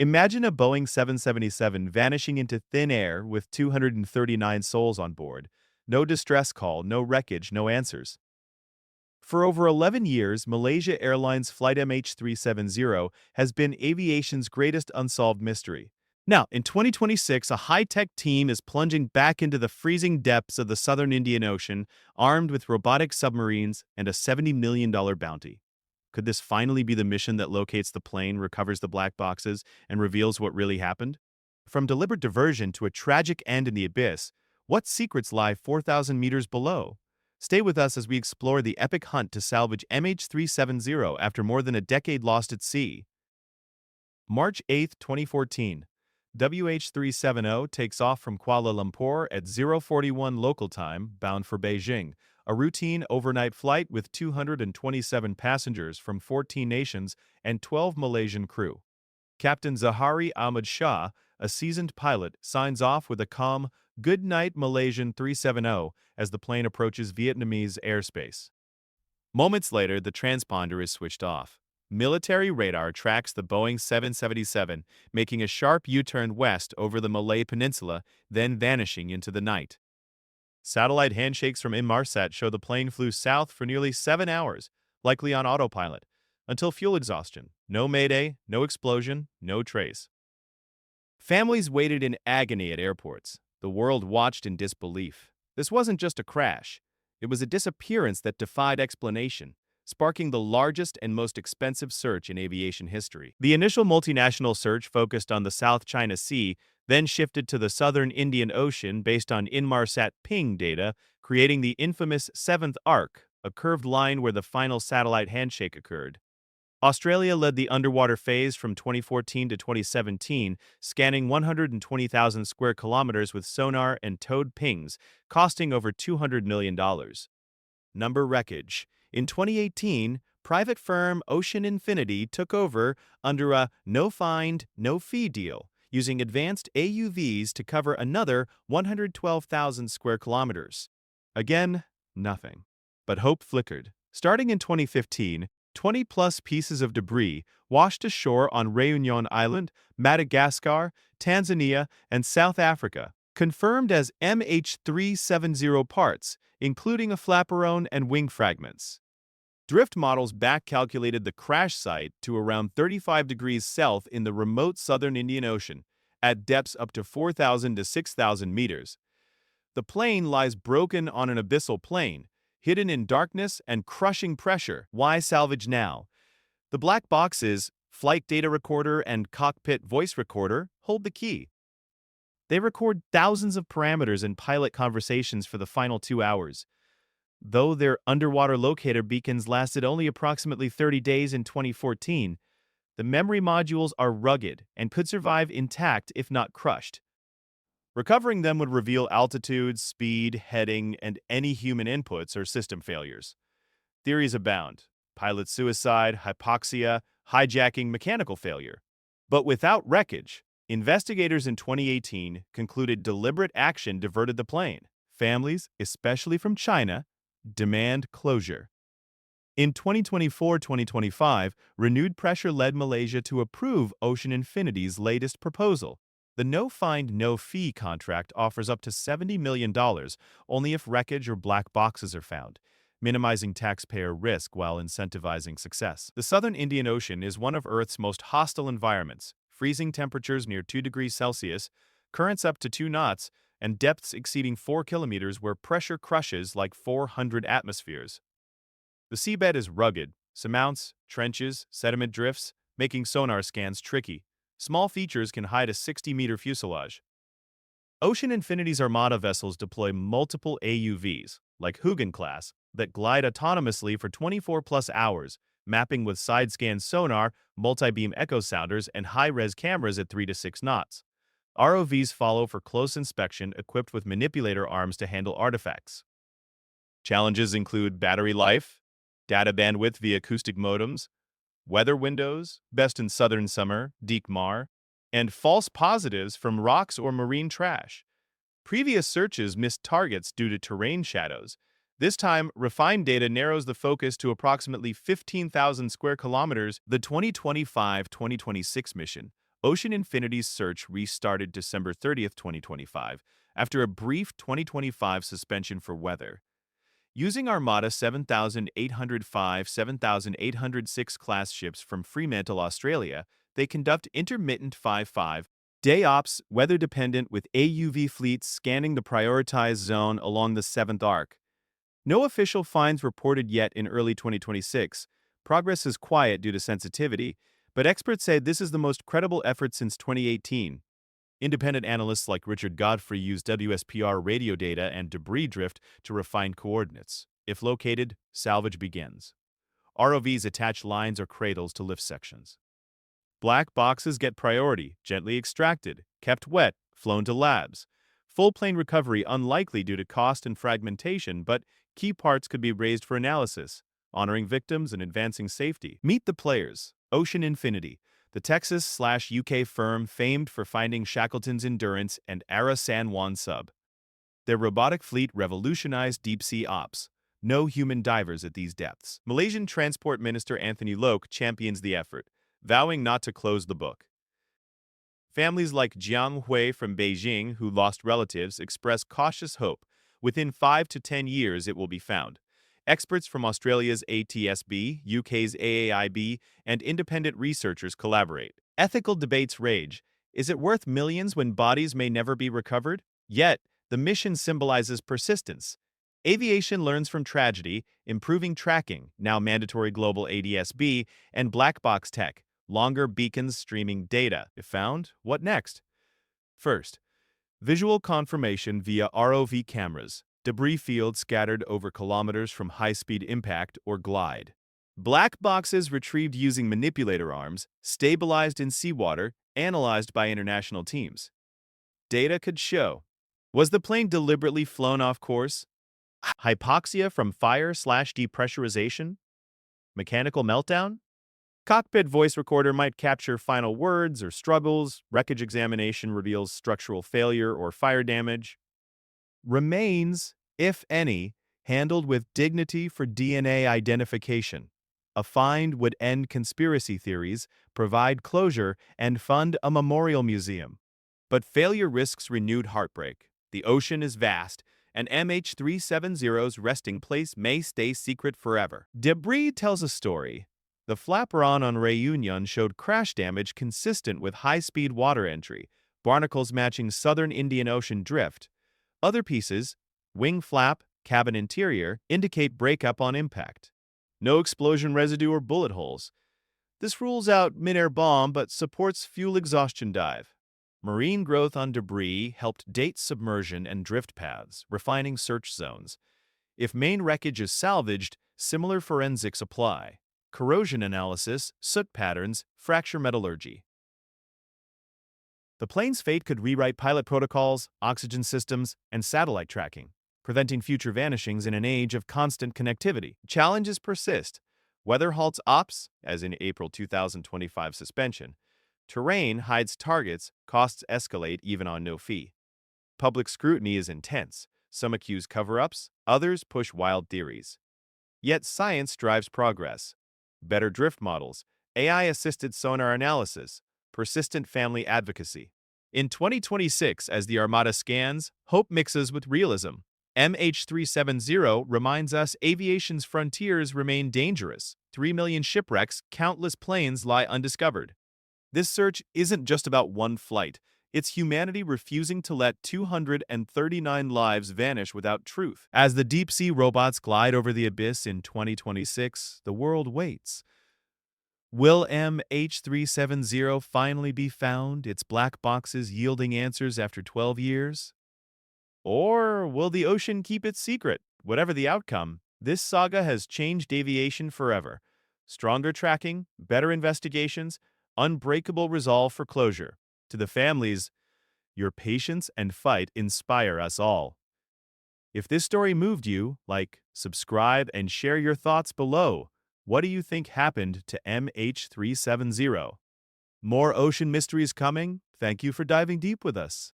Imagine a Boeing 777 vanishing into thin air with 239 souls on board. No distress call, no wreckage, no answers. For over 11 years, Malaysia Airlines Flight MH370 has been aviation's greatest unsolved mystery. Now, in 2026, a high-tech team is plunging back into the freezing depths of the southern Indian Ocean, armed with robotic submarines and a $70 million bounty. Could this finally be the mission that locates the plane, recovers the black boxes, and reveals what really happened? From deliberate diversion to a tragic end in the abyss, what secrets lie 4,000 meters below? Stay with us as we explore the epic hunt to salvage MH370 after more than a decade lost at sea. March 8, 2014. WH370 takes off from Kuala Lumpur at 0:41 local time, bound for Beijing, a routine overnight flight with 227 passengers from 14 nations and 12 Malaysian crew. Captain Zahari Ahmad Shah, a seasoned pilot, signs off with a calm, "Good night, Malaysian 370" as the plane approaches Vietnamese airspace. Moments later, the transponder is switched off. Military radar tracks the Boeing 777, making a sharp U-turn west over the Malay Peninsula, then vanishing into the night. Satellite handshakes from Inmarsat show the plane flew south for nearly 7 hours, likely on autopilot, until fuel exhaustion. No mayday, no explosion, no trace. Families waited in agony at airports. The world watched in disbelief. This wasn't just a crash. It was a disappearance that defied explanation, sparking the largest and most expensive search in aviation history. The initial multinational search focused on the South China Sea, then shifted to the southern Indian Ocean based on Inmarsat ping data, creating the infamous seventh arc, a curved line where the final satellite handshake occurred. Australia led the underwater phase from 2014 to 2017, scanning 120,000 square kilometers with sonar and towed pings, costing over $200 million. Number wreckage. In 2018, private firm Ocean Infinity took over under a no-find, no-fee deal, using advanced AUVs to cover another 112,000 square kilometers. Again, nothing. But hope flickered. Starting in 2015, 20-plus pieces of debris washed ashore on Réunion Island, Madagascar, Tanzania, and South Africa, confirmed as MH370 parts, including a flaperon and wing fragments. Drift models back-calculated the crash site to around 35 degrees south in the remote southern Indian Ocean, at depths up to 4,000 to 6,000 meters. The plane lies broken on an abyssal plain, hidden in darkness and crushing pressure. Why salvage now? The black boxes, flight data recorder and cockpit voice recorder, hold the key. They record thousands of parameters and pilot conversations for the final 2 hours. Though their underwater locator beacons lasted only approximately 30 days in 2014, the memory modules are rugged and could survive intact if not crushed. Recovering them would reveal altitude, speed, heading, and any human inputs or system failures. Theories abound: pilot suicide, hypoxia, hijacking, mechanical failure. But without wreckage, investigators in 2018 concluded deliberate action diverted the plane. Families, especially from China, demand closure. In 2024-2025, renewed pressure led Malaysia to approve Ocean Infinity's latest proposal. The no-find, no-fee contract offers up to $70 million only if wreckage or black boxes are found, minimizing taxpayer risk while incentivizing success. The southern Indian Ocean is one of Earth's most hostile environments: freezing temperatures near 2 degrees Celsius, currents up to 2 knots, and depths exceeding 4 kilometers where pressure crushes like 400 atmospheres. The seabed is rugged, surmounts trenches, sediment drifts, making sonar scans tricky. Small features can hide a 60-meter fuselage. Ocean Infinity's Armada vessels deploy multiple AUVs, like Hugin class, that glide autonomously for 24-plus hours, mapping with side-scan sonar, multi-beam echo sounders, and high-res cameras at 3 to 6 knots. ROVs follow for close inspection, equipped with manipulator arms to handle artifacts. Challenges include battery life, data bandwidth via acoustic modems, weather windows, best in southern summer, DeekMar, and false positives from rocks or marine trash. Previous searches missed targets due to terrain shadows. This time, refined data narrows the focus to approximately 15,000 square kilometers. The 2025-2026 mission, Ocean Infinity's search restarted December 30th, 2025, after a brief 2025 suspension for weather. Using Armada 7805, 7806 class ships from Fremantle, Australia, they conduct intermittent 5-5 day ops, weather-dependent, with AUV fleets scanning the prioritized zone along the 7th arc. No official finds reported yet in early 2026. Progress is quiet due to sensitivity, but experts say this is the most credible effort since 2018. Independent analysts like Richard Godfrey use WSPR radio data and debris drift to refine coordinates. If located, salvage begins. ROVs attach lines or cradles to lift sections. Black boxes get priority, gently extracted, kept wet, flown to labs. Full plane recovery unlikely due to cost and fragmentation, but key parts could be raised for analysis, honoring victims and advancing safety. Meet the players. Ocean Infinity, the Texas/UK firm famed for finding Shackleton's Endurance and Ara San Juan sub. Their robotic fleet revolutionized deep-sea ops. No human divers at these depths. Malaysian Transport Minister Anthony Loke champions the effort, vowing not to close the book. Families like Jiang Hui from Beijing, who lost relatives, express cautious hope. Within 5 to 10 years, it will be found. Experts from Australia's ATSB, UK's AAIB, and independent researchers collaborate. Ethical debates rage. Is it worth millions when bodies may never be recovered? Yet, the mission symbolizes persistence. Aviation learns from tragedy, improving tracking, now mandatory global ADS-B, and black box tech, longer beacons streaming data. If found, what next? First, visual confirmation via ROV cameras. Debris fields scattered over kilometers from high-speed impact or glide. Black boxes retrieved using manipulator arms, stabilized in seawater, analyzed by international teams. Data could show: was the plane deliberately flown off course? Hypoxia from fire/depressurization? Mechanical meltdown? Cockpit voice recorder might capture final words or struggles. Wreckage examination reveals structural failure or fire damage. Remains, if any, handled with dignity for DNA identification. A find would end conspiracy theories, provide closure, and fund a memorial museum. But failure risks renewed heartbreak. The ocean is vast, and MH370's resting place may stay secret forever. Debris tells a story. The flaperon on Réunion showed crash damage consistent with high-speed water entry, barnacles matching southern Indian Ocean drift. Other pieces, wing flap, cabin interior, indicate breakup on impact. No explosion residue or bullet holes. This rules out mid-air bomb but supports fuel exhaustion dive. Marine growth on debris helped date submersion and drift paths, refining search zones. If main wreckage is salvaged, similar forensics apply. Corrosion analysis, soot patterns, fracture metallurgy. The plane's fate could rewrite pilot protocols, oxygen systems, and satellite tracking, preventing future vanishings in an age of constant connectivity. Challenges persist. Weather halts ops, as in April 2025 suspension. Terrain hides targets, costs escalate even on no fee. Public scrutiny is intense. Some accuse cover-ups, others push wild theories. Yet science drives progress. Better drift models, AI-assisted sonar analysis, persistent family advocacy. In 2026, as the Armada scans, hope mixes with realism. MH370 reminds us aviation's frontiers remain dangerous. 3 million shipwrecks, countless planes lie undiscovered. This search isn't just about one flight. It's humanity refusing to let 239 lives vanish without truth. As the deep-sea robots glide over the abyss in 2026, the world waits. Will MH370 finally be found, its black boxes yielding answers after 12 years? Or will the ocean keep its secret? Whatever the outcome, this saga has changed aviation forever. Stronger tracking, better investigations, unbreakable resolve for closure. To the families, your patience and fight inspire us all. If this story moved you, like, subscribe, and share your thoughts below. What do you think happened to MH370? More ocean mysteries coming? Thank you for diving deep with us.